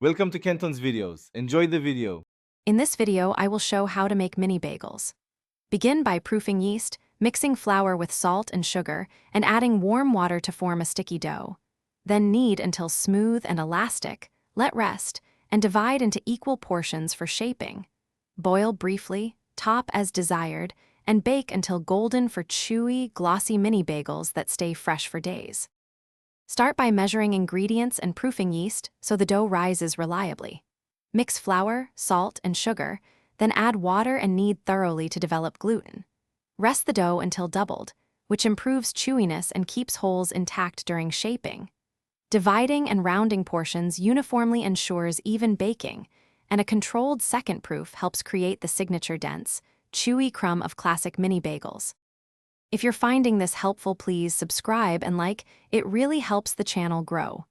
Welcome to Kenton's videos. Enjoy the video. In this video, I will show how to make mini bagels. Begin by proofing yeast, mixing flour with salt and sugar, and adding warm water to form a sticky dough. Then knead until smooth and elastic, let rest, and divide into equal portions for shaping. Boil briefly, top as desired, and bake until golden for chewy, glossy mini bagels that stay fresh for days. Start by measuring ingredients and proofing yeast so the dough rises reliably. Mix flour, salt, and sugar, then add water and knead thoroughly to develop gluten. Rest the dough until doubled, which improves chewiness and keeps holes intact during shaping. Dividing and rounding portions uniformly ensures even baking, and a controlled second proof helps create the signature dense, chewy crumb of classic mini bagels. If you're finding this helpful, please subscribe and like, it really helps the channel grow.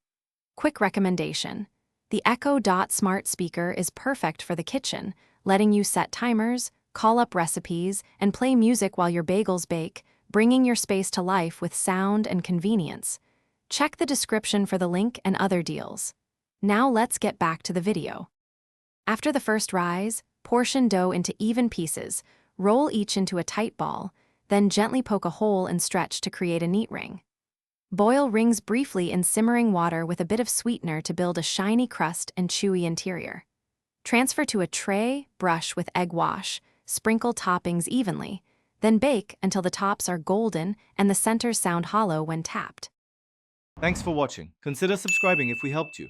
Quick recommendation: the Echo Dot smart speaker is perfect for the kitchen, letting you set timers, call up recipes, and play music while your bagels bake, bringing your space to life with sound and convenience. Check the description for the link and other deals. Now let's get back to the video. After the first rise, portion dough into even pieces, roll each into a tight ball, then gently poke a hole and stretch to create a neat ring. Boil rings briefly in simmering water with a bit of sweetener to build a shiny crust and chewy interior. Transfer to a tray, brush with egg wash, sprinkle toppings evenly, then bake until the tops are golden and the centers sound hollow when tapped. Thanks for watching. Consider subscribing if we helped you.